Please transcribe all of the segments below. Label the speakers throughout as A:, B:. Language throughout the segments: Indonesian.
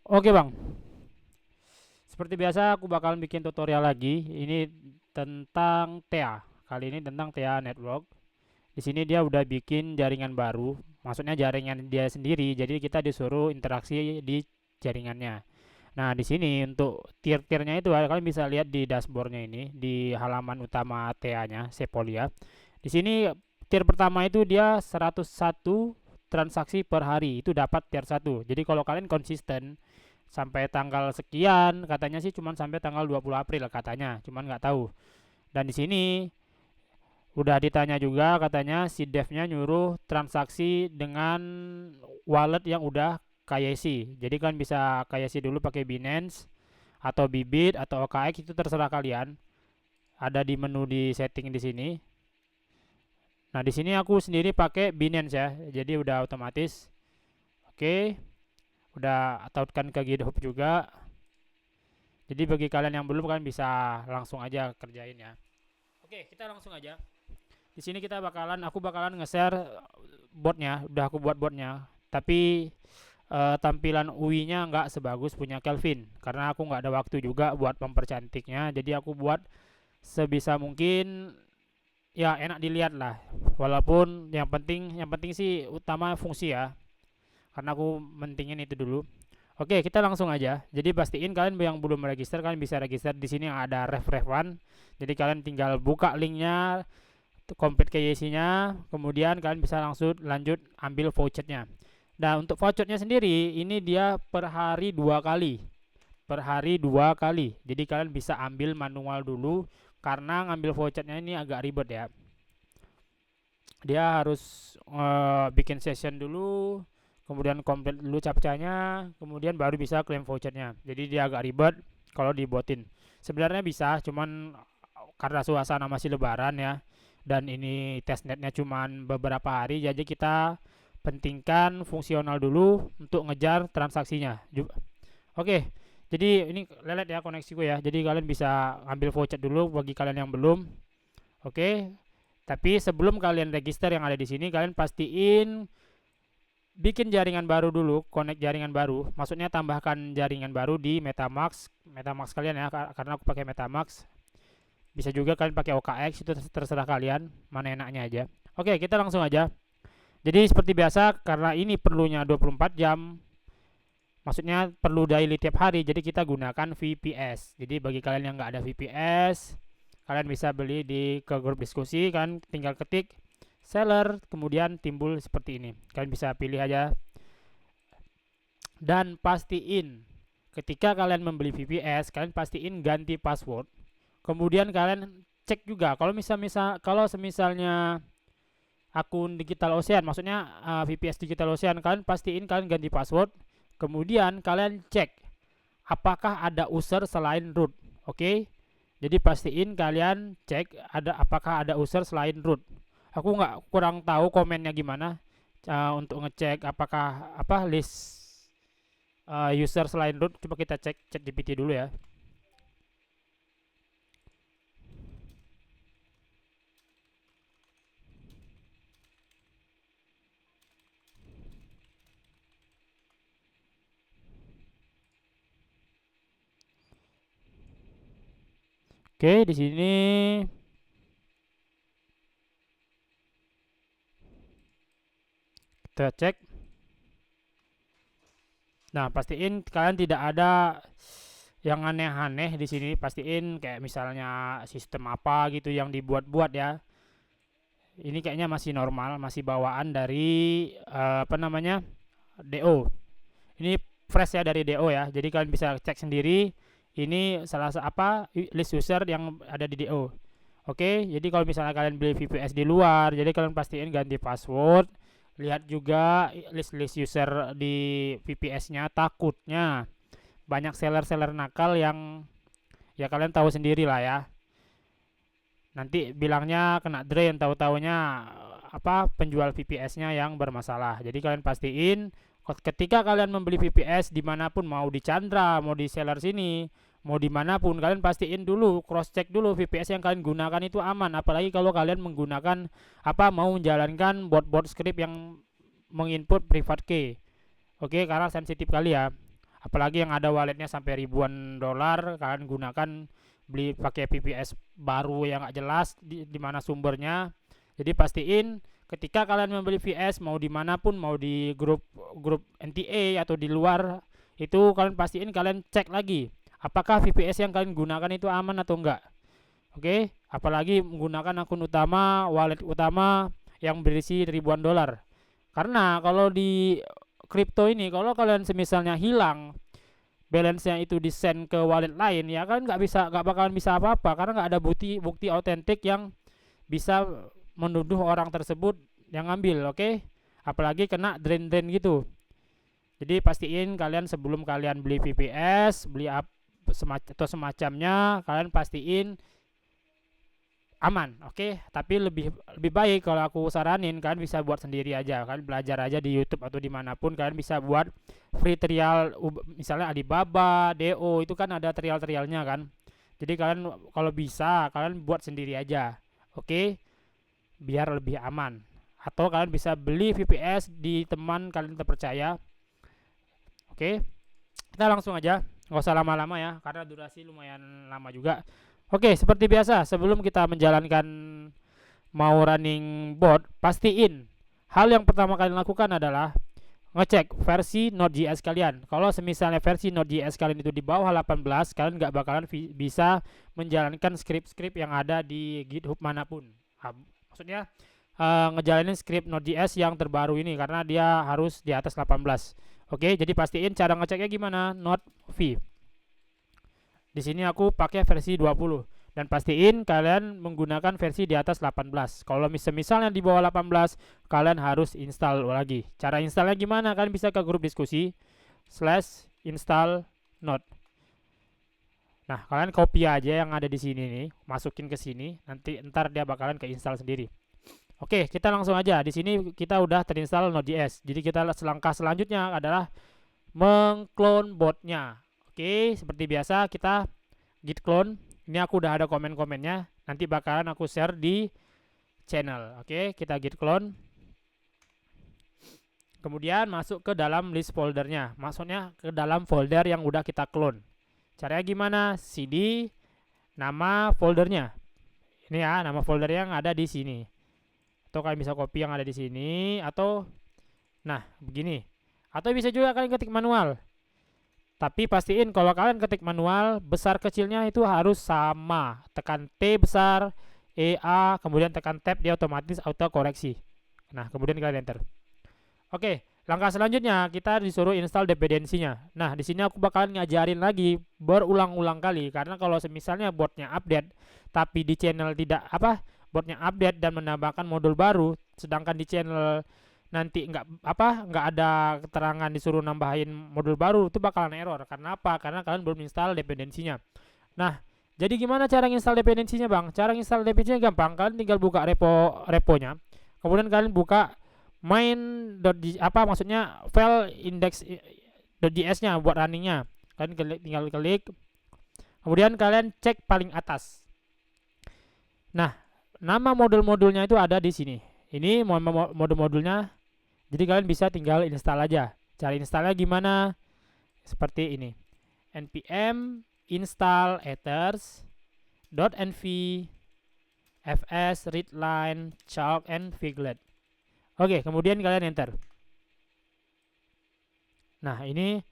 A: Oke bang, seperti biasa aku bakalan bikin tutorial lagi. Ini tentang TA. Kali ini tentang TA Network. Di sini dia udah bikin jaringan baru. Maksudnya jaringan dia sendiri. Jadi kita disuruh interaksi di jaringannya. Nah, di sini untuk tier-tiernya itu kalian bisa lihat di dashboardnya ini di halaman utama TA-nya Sepolia. Di sini tier pertama itu dia 101 transaksi per hari. Itu dapat tier 1. Jadi kalau kalian konsisten sampai tanggal sekian, katanya sih cuman sampai tanggal 20 April katanya, cuman nggak tahu. Dan di sini udah ditanya juga, katanya si devnya nyuruh transaksi dengan wallet yang udah KYC. Jadi kan bisa KYC dulu pakai Binance atau Bybit atau OKX, itu terserah kalian. Ada di menu di setting di sini. Nah, di sini aku sendiri pakai Binance ya. Jadi udah otomatis. Oke, udah tautkan ke GitHub juga. Jadi bagi kalian yang belum kan bisa langsung aja kerjain ya. Oke, kita langsung aja. Di sini aku bakalan nge-share botnya, udah aku buat botnya. Tapi tampilan UI-nya nggak sebagus punya Kelvin karena aku nggak ada waktu juga buat mempercantiknya. Jadi aku buat sebisa mungkin ya enak dilihat lah. Walaupun yang penting sih utama fungsi ya. Karena aku mentingin itu dulu. Oke, kita langsung aja. Jadi pastiin kalian yang belum register, kalian bisa register di sini yang ada ref-refan. Jadi kalian tinggal buka linknya, complete KYC-nya, kemudian kalian bisa langsung lanjut ambil vouchernya. Nah, untuk vouchernya sendiri ini dia per hari 2 kali. Per hari 2 kali. Jadi kalian bisa ambil manual dulu karena ngambil vouchernya ini agak ribet ya. Dia harus bikin session dulu, kemudian complete dulu captchanya, kemudian baru bisa claim vouchernya. Jadi dia agak ribet kalau dibuatin. Sebenarnya bisa, cuman karena suasana masih lebaran ya, dan ini testnetnya cuman beberapa hari, jadi kita pentingkan fungsional dulu untuk ngejar transaksinya. Oke, jadi ini lelet ya koneksiku ya, jadi kalian bisa ambil voucher dulu bagi kalian yang belum. Oke, tapi sebelum kalian register yang ada di sini, kalian pastiin bikin jaringan baru dulu, connect jaringan baru. Maksudnya tambahkan jaringan baru di MetaMask, MetaMask kalian ya, karena aku pakai MetaMask. Bisa juga kalian pakai OKX, itu terserah kalian, mana enaknya aja. Oke, kita langsung aja. Jadi seperti biasa, karena ini perlunya 24 jam, maksudnya perlu daily tiap hari, jadi kita gunakan VPS. Jadi bagi kalian yang nggak ada VPS, kalian bisa beli ke grup diskusi, kan tinggal ketik seller, kemudian timbul seperti ini. Kalian bisa pilih aja. Dan pastiin ketika kalian membeli VPS, kalian pastiin ganti password. Kemudian kalian cek juga kalau semisalnya akun Digital Ocean, maksudnya VPS Digital Ocean, kalian pastiin kalian ganti password. Kemudian kalian cek apakah ada user selain root. Oke. Jadi pastiin kalian cek apakah ada user selain root. Aku nggak kurang tahu komennya gimana untuk ngecek apakah list user selain root. Coba kita cek ChatGPT dulu ya. Oke, di sini kita cek. Nah, pastiin kalian tidak ada yang aneh-aneh di sini. Pastiin kayak misalnya sistem apa gitu yang dibuat-buat ya. Ini kayaknya masih normal, masih bawaan dari DO. Ini fresh ya dari DO ya. Jadi kalian bisa cek sendiri. Ini list user yang ada di DO. Oke, jadi kalau misalnya kalian beli VPS di luar, jadi kalian pastiin ganti password. Lihat juga list user di VPS-nya. Takutnya banyak seller-seller nakal yang ya kalian tahu sendiri lah ya. Nanti bilangnya kena drain, tahu-taunya penjual VPS-nya yang bermasalah. Jadi kalian pastiin ketika kalian membeli VPS dimanapun, mau di Chandra, mau di seller sini, mau dimanapun, kalian pastiin dulu, cross check dulu VPS yang kalian gunakan itu aman. Apalagi kalau kalian menggunakan mau menjalankan bot-bot script yang menginput private key. Oke, karena sensitif kali ya. apalagi yang ada walletnya sampai ribuan dolar, kalian gunakan beli pakai VPS baru yang nggak jelas di mana sumbernya. Jadi pastiin ketika kalian membeli VPS mau dimanapun, mau di grup NTA atau di luar, itu kalian pastiin kalian cek lagi apakah VPS yang kalian gunakan itu aman atau enggak. Oke, apalagi menggunakan akun utama, wallet utama yang berisi ribuan dolar. Karena kalau di kripto ini, kalau kalian semisalnya hilang balance-nya itu di send ke wallet lain, ya kan nggak bakalan bisa apa-apa karena nggak ada bukti otentik yang bisa menuduh orang tersebut yang ngambil. Oke, apalagi kena drain gitu. Jadi pastiin kalian sebelum kalian beli VPS, beli atau semacamnya, kalian pastiin aman. Oke, tapi lebih baik kalau aku saranin kalian bisa buat sendiri aja, kalian belajar aja di YouTube atau dimanapun, kalian bisa buat free trial, misalnya Alibaba, DO, itu kan ada trialnya kan. Jadi kalian kalau bisa kalian buat sendiri aja, oke, biar lebih aman. Atau kalian bisa beli VPS di teman kalian terpercaya. Oke, kita langsung aja, nggak usah lama-lama ya karena durasi lumayan lama juga. Oke, seperti biasa sebelum kita menjalankan mau running bot, pastiin hal yang pertama kalian lakukan adalah ngecek versi Node.js kalian. Kalau semisalnya versi Node.js kalian itu di bawah 18, kalian nggak bakalan bisa menjalankan script yang ada di GitHub manapun. Maksudnya ngejalanin script Node.js yang terbaru ini karena dia harus di atas 18. Oke, jadi pastiin cara ngeceknya gimana? Node V. Di sini aku pakai versi 20 dan pastiin kalian menggunakan versi di atas 18. Kalau misalnya di bawah 18, kalian harus install lagi. Cara installnya gimana? Kalian bisa ke grup diskusi /install node. Nah, kalian copy aja yang ada di sini nih, masukin ke sini, nanti ntar dia bakalan keinstall sendiri. Oke, kita langsung aja. Di sini kita udah terinstall Node.js. Jadi kita langkah selanjutnya adalah mengclone botnya. Oke, seperti biasa kita git clone. Ini aku udah ada komen-komennya. Nanti bakalan aku share di channel. Oke, kita git clone. Kemudian masuk ke dalam list foldernya. Maksudnya ke dalam folder yang udah kita clone. Caranya gimana? cd nama foldernya. Ini ya, nama folder yang ada di sini. Atau kalian bisa copy yang ada di sini atau nah, begini. Atau bisa juga kalian ketik manual. Tapi pastiin kalau kalian ketik manual, besar kecilnya itu harus sama. Tekan T besar, EA, kemudian tekan Tab, dia otomatis auto koreksi. Nah, kemudian kalian enter. Oke, langkah selanjutnya kita disuruh install dependensinya. Nah, di sini aku bakalan ngajarin lagi berulang-ulang kali karena kalau misalnya botnya update tapi di channel tidak botnya update dan menambahkan modul baru, sedangkan di channel nanti nggak ada keterangan disuruh nambahin modul baru, itu bakalan error. Karena apa? Karena kalian belum install dependensinya. Nah, jadi gimana cara install dependensinya, Bang? Cara install dependensinya gampang. Kalian tinggal buka reponya. Kemudian kalian buka maksudnya file index.js-nya buat runningnya. Kalian tinggal klik. Kemudian kalian cek paling atas. Nah, nama modul-modulnya itu ada di sini. Ini modul-modulnya. Jadi kalian bisa tinggal install aja. Cara installnya gimana? Seperti ini. npm install ethers.env fs readline chalk and figlet. Oke, kemudian kalian enter. Nah, ini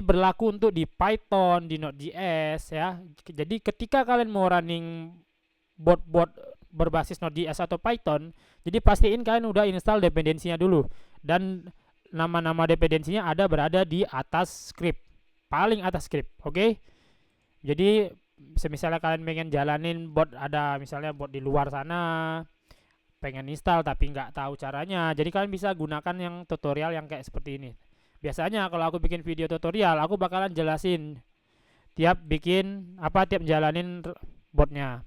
A: berlaku untuk di Python, di Node.js ya. Jadi ketika kalian mau running bot berbasis Node.js atau Python, jadi pastiin kalian udah install dependensinya dulu dan nama-nama dependensinya berada di atas script, paling atas script. Oke. Jadi misalnya kalian pengen jalanin bot, ada misalnya bot di luar sana pengen install tapi nggak tahu caranya, jadi kalian bisa gunakan yang tutorial yang kayak seperti ini. Biasanya kalau aku bikin video tutorial, aku bakalan jelasin tiap jalanin botnya.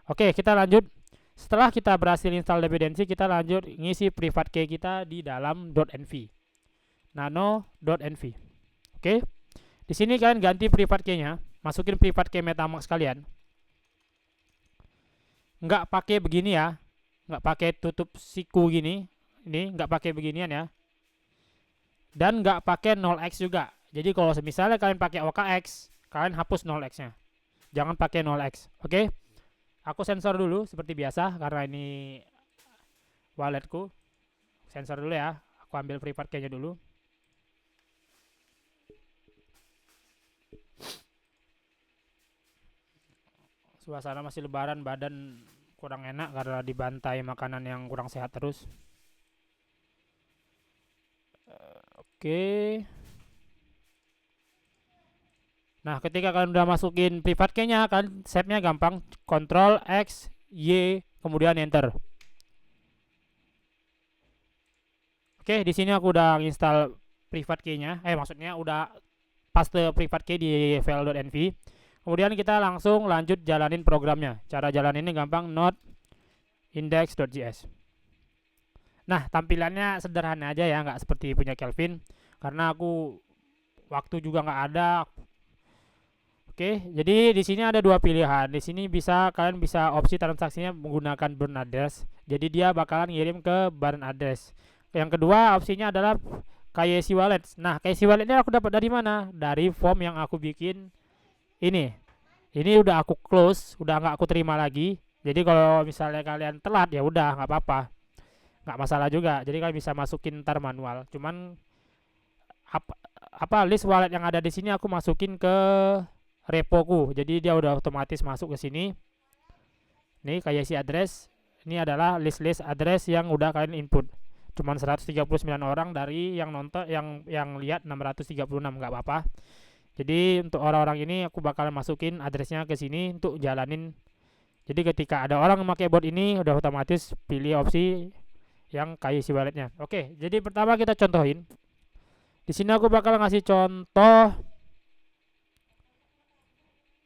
A: Oke, kita lanjut. Setelah kita berhasil install dependensi, kita lanjut ngisi private key kita di dalam .env. nano.env. Oke. Di sini kalian ganti private key-nya, masukin private key MetaMask kalian. Nggak pakai begini ya. Nggak pakai tutup siku gini. Ini nggak pakai beginian ya. Dan nggak pakai 0x juga. Jadi kalau misalnya kalian pakai OKX, kalian hapus 0x-nya. Jangan pakai 0x. Oke? Aku sensor dulu seperti biasa karena ini walletku. Sensor dulu ya. Aku ambil private key-nya dulu. Suasana masih lebaran, badan kurang enak karena dibantai makanan yang kurang sehat terus. Oke. Nah, ketika kalian udah masukin private key-nya, kan save-nya gampang. Ctrl X, Y, kemudian enter. Oke, di sini aku udah install private key-nya. Maksudnya udah paste private key di file.env. Kemudian kita langsung lanjut jalanin programnya. Cara jalan ini gampang, node index.js. Nah, tampilannya sederhana aja ya, nggak seperti punya Kelvin. Karena aku waktu juga nggak ada. Oke, jadi di sini ada dua pilihan. Di sini kalian bisa opsi transaksinya menggunakan burn address. Jadi dia bakalan ngirim ke burn address. Yang kedua opsinya adalah KYC wallet. Nah, KYC walletnya aku dapat dari mana? Dari form yang aku bikin ini. Ini udah aku close, udah nggak aku terima lagi. Jadi kalau misalnya kalian telat ya udah nggak apa-apa, nggak masalah juga. Jadi kalian bisa masukin ntar manual. Cuman apa list wallet yang ada di sini aku masukin ke repoku. Jadi dia udah otomatis masuk ke sini. Nih kayak si address. Ini adalah list address yang udah kalian input. Cuman 139 orang dari yang nonton yang lihat 636, nggak apa-apa. Jadi untuk orang-orang ini aku bakalan masukin addressnya ke sini untuk jalanin. Jadi ketika ada orang memakai bot ini udah otomatis pilih opsi yang kayak si walletnya. Oke, jadi pertama kita contohin. Di sini aku bakal ngasih contoh.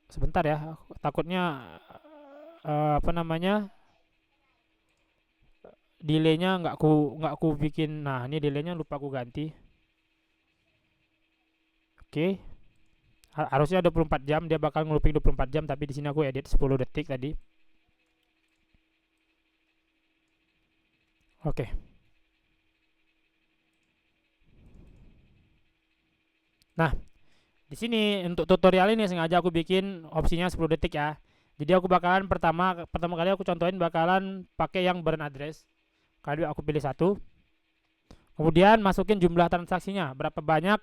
A: Sebentar ya, takutnya apa namanya? Delaynya nggak ku bikin. Nah, ini delaynya lupa aku ganti. Oke. Harusnya 24 jam, dia bakal ngeluping 24 jam, tapi di sini aku edit 10 detik tadi. Oke. Nah, di sini untuk tutorial ini sengaja aku bikin opsinya 10 detik ya. Jadi aku bakalan pertama kali aku contohin bakalan pakai yang burn address. Kali aku pilih satu. Kemudian masukin jumlah transaksinya, berapa banyak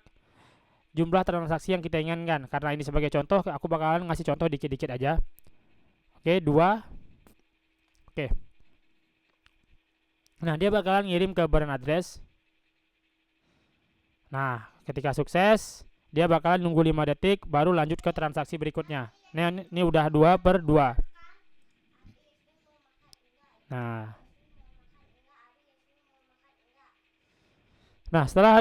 A: jumlah transaksi yang kita inginkan. Karena ini sebagai contoh, aku bakalan ngasih contoh dikit-dikit aja. Oke, 2. Oke. Nah, dia bakalan ngirim ke burn address. Nah, ketika sukses, dia bakalan nunggu 5 detik baru lanjut ke transaksi berikutnya. Ini udah 2/2. Nah, setelah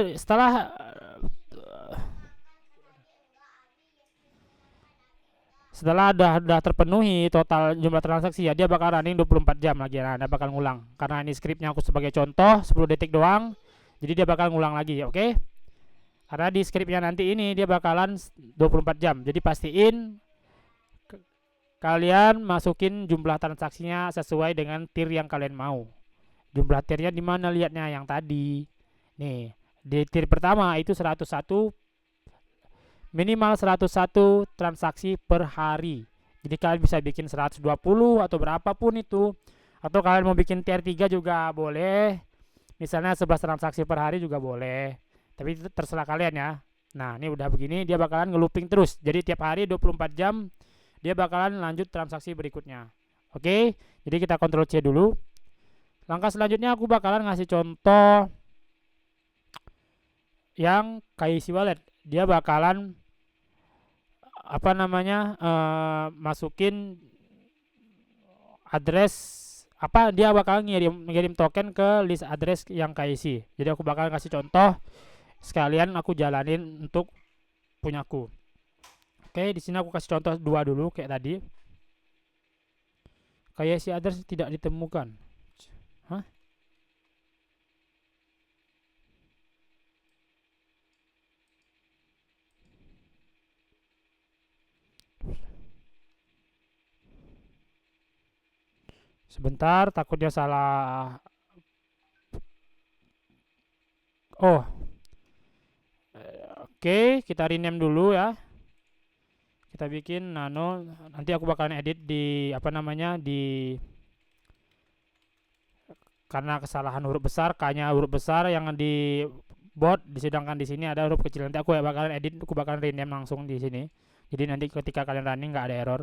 A: udah terpenuhi total jumlah transaksi ya, dia bakal running 24 jam lagi. Nah, dia bakal ngulang. Karena ini scriptnya aku sebagai contoh 10 detik doang. Jadi dia bakal ngulang lagi, oke? Karena di scriptnya nanti ini dia bakalan 24 jam. Jadi pastiin kalian masukin jumlah transaksinya sesuai dengan tier yang kalian mau. Jumlah tiernya di mana lihatnya? Yang tadi. Nih, di tier pertama itu 101, minimal 101 transaksi per hari. Jadi kalian bisa bikin 120 atau berapapun itu. Atau kalian mau bikin tier 3 juga boleh. Misalnya 11 transaksi per hari juga boleh. Tapi itu terserah kalian ya. Nah, ini udah begini dia bakalan ngelooping terus. Jadi tiap hari 24 jam dia bakalan lanjut transaksi berikutnya. Oke, jadi kita Ctrl C dulu. Langkah selanjutnya aku bakalan ngasih contoh yang KYC wallet. Dia bakalan apa namanya masukin address apa, dia bakal ngirim token ke list address yang KYC. Jadi aku bakal kasih contoh sekalian aku jalanin untuk punyaku. Oke, di sini aku kasih contoh 2 dulu kayak tadi. KYC address tidak ditemukan. Hah? Sebentar, takutnya salah. Oh, Oke, kita rename dulu ya. Kita bikin nano. Nanti aku bakalan edit di apa namanya di karena kesalahan huruf besar, K-nya huruf besar yang di bot, sedangkan di sini ada huruf kecil. Nanti aku bakalan edit, aku bakalan rename langsung di sini. Jadi nanti ketika kalian running nggak ada error.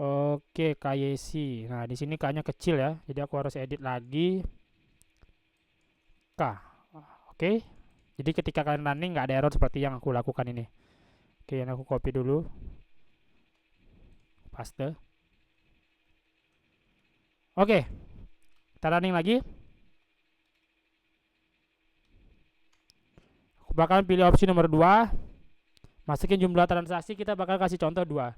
A: Oke, KYC. Nah, di sini K-nya kecil ya. Jadi aku harus edit lagi K. Oke. Jadi ketika kalian running nggak ada error seperti yang aku lakukan ini. Oke, yang aku copy dulu. Paste. Oke. Kita running lagi. Aku bakalan pilih opsi nomor 2. Masukin jumlah transaksi, kita bakal kasih contoh 2.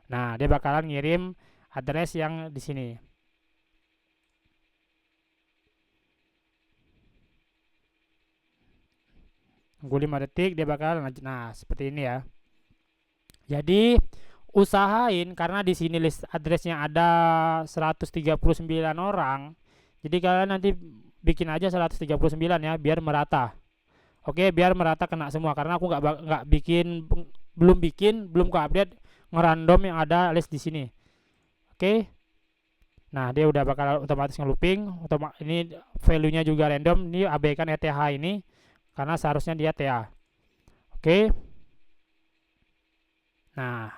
A: Nah, dia bakalan ngirim address yang di sini. Tunggu 5 detik, dia bakal nah seperti ini ya. Jadi usahain, karena di sini list addressnya ada 139 orang. Jadi kalian nanti bikin aja 139 ya, biar merata. Oke, biar merata kena semua, karena aku nggak belum ke update ngerandom yang ada list di sini. Oke. Nah, dia udah bakal otomatis ngelooping. Ini value-nya juga random. Ini abaikan ETH ini karena seharusnya dia TA. Oke. Nah,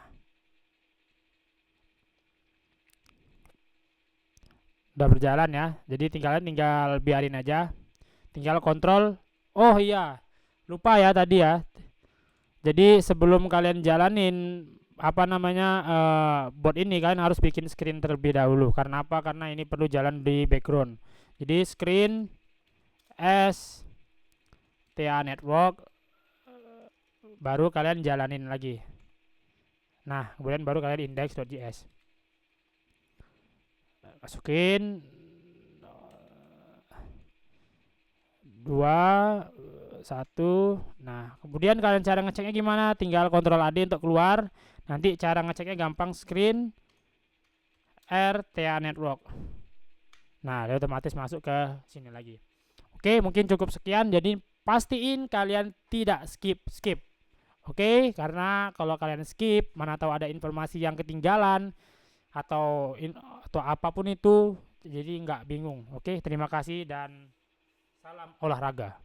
A: udah berjalan ya. Jadi tinggal biarin aja. Tinggal kontrol. Oh iya, lupa ya tadi ya. Jadi sebelum kalian jalanin apa namanya bot ini, kalian harus bikin screen terlebih dahulu. Karena apa? Karena ini perlu jalan di background. Jadi screen as TA network, baru kalian jalanin lagi. Nah, kemudian baru kalian index.js. Masukin 2 1. Nah, kemudian kalian cara ngeceknya gimana? Tinggal kontrol AD untuk keluar. Nanti cara ngeceknya gampang, screen TA network. Nah, dia otomatis masuk ke sini lagi. Oke, mungkin cukup sekian. Jadi pastiin kalian tidak skip. Oke, karena kalau kalian skip, mana tahu ada informasi yang ketinggalan atau apapun itu, jadi nggak bingung. Oke, terima kasih dan salam olahraga.